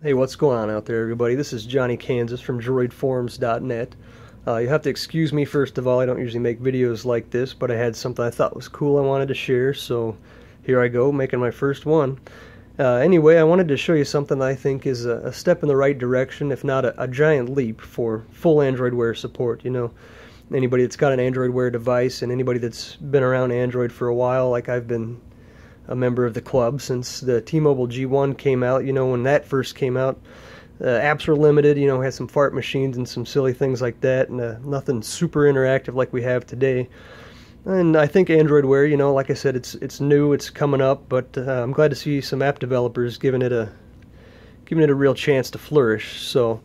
Hey, what's going on out there, everybody? This is Johnny Kansas from droidforums.net. You have to excuse me, first of all. I don't usually make videos like this, but I had something I thought was cool I wanted to share, so here I go, making my first one. Anyway, I wanted to show you something I think is a step in the right direction, if not a giant leap for full Android Wear support. You know, anybody that's got an Android Wear device and anybody that's been around Android for a while, like I've been a member of the club since the T-Mobile G1 came out. You know, when that first came out, apps were limited, you know, had some fart machines and some silly things like that, and nothing super interactive like we have today. And I think Android Wear, you know, like I said, it's new, it's coming up, but I'm glad to see some app developers giving it a real chance to flourish. So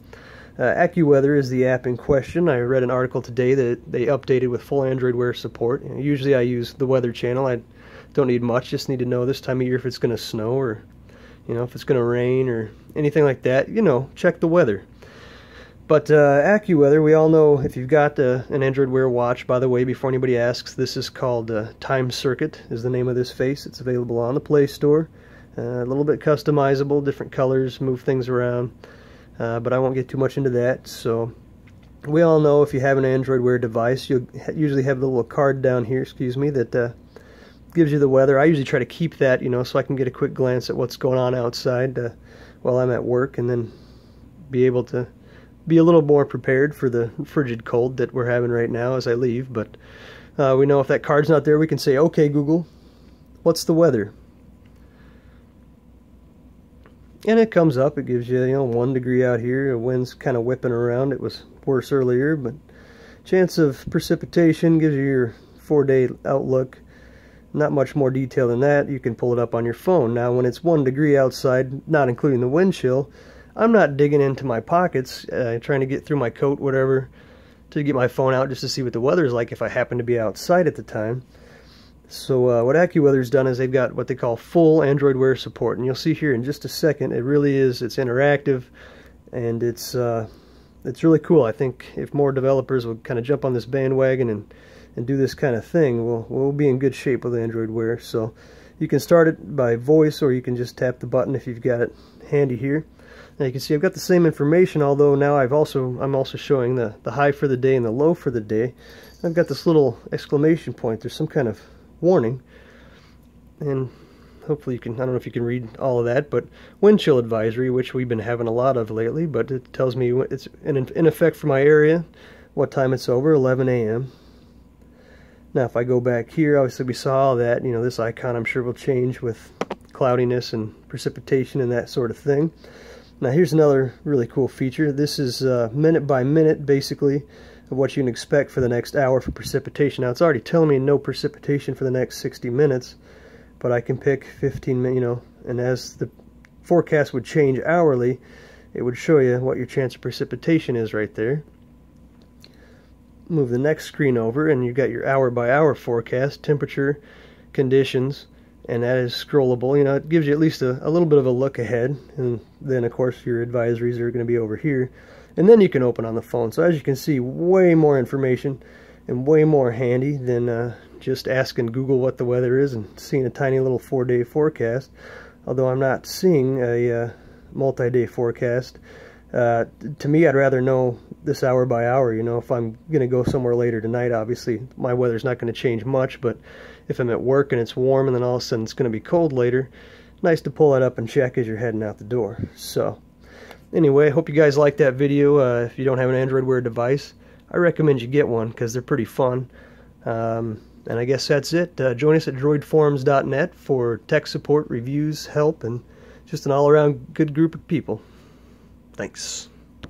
AccuWeather is the app in question. I read an article today that they updated with full Android Wear support. You know, usually I use the Weather channel. I don't need much, just need to know this time of year if it's going to snow or, you know, if it's going to rain or anything like that. You know, check the weather. But AccuWeather, we all know, if you've got an Android Wear watch, by the way, before anybody asks, this is called Time Circuit is the name of this face. It's available on the Play Store. A little bit customizable, different colors, move things around, but I won't get too much into that. So we all know if you have an Android Wear device, you'll usually have the little card down here, that gives you the weather. I usually try to keep that, you know, so I can get a quick glance at what's going on outside while I'm at work, and then be able to be a little more prepared for the frigid cold that we're having right now as I leave. But we know if that card's not there, we can say, okay, Google, what's the weather? And it comes up. It gives you, 1 degree out here. The wind's kind of whipping around. It was worse earlier, but chance of precipitation gives you your 4-day outlook. Not much more detail than that. You can pull it up on your phone. Now, when it's 1 degree outside, not including the wind chill, I'm not digging into my pockets, trying to get through my coat, whatever, to get my phone out just to see what the weather's like if I happen to be outside at the time. So what AccuWeather's done is they've got what they call full Android Wear support, and you'll see here in just a second. It really is. It's interactive, and it's really cool. I think if more developers would kind of jump on this bandwagon and do this kind of thing, we'll be in good shape with Android Wear. So you can start it by voice, or you can just tap the button if you've got it handy here. Now you can see I've got the same information, although now I'm also showing the high for the day and the low for the day. I've got this little exclamation point. There's some kind of warning, and hopefully you can, I don't know if you can read all of that, but wind chill advisory, which we've been having a lot of lately, but it tells me it's in effect for my area, what time it's over, 11 a.m. Now if I go back here, obviously we saw all that, this icon I'm sure will change with cloudiness and precipitation and that sort of thing. Now here's another really cool feature. This is minute by minute, basically, of what you can expect for the next hour for precipitation. Now it's already telling me no precipitation for the next 60 minutes, but I can pick 15 minutes, and as the forecast would change hourly, it would show you what your chance of precipitation is right there. Move the next screen over, and you've got your hour-by-hour forecast, temperature, conditions, and that is scrollable. It gives you at least a little bit of a look ahead, and then, of course, your advisories are going to be over here. And then you can open on the phone. So as you can see, way more information and way more handy than just asking Google what the weather is and seeing a tiny little 4-day forecast, although I'm not seeing a multi-day forecast. To me, I'd rather know this hour by hour. If I'm going to go somewhere later tonight, obviously my weather's not going to change much, but if I'm at work and it's warm and then all of a sudden it's going to be cold later, nice to pull that up and check as you're heading out the door. So anyway, I hope you guys liked that video. If you don't have an Android Wear device, I recommend you get one because they're pretty fun. And I guess that's it. Join us at droidforums.net for tech support, reviews, help, and just an all-around good group of people. Thanks.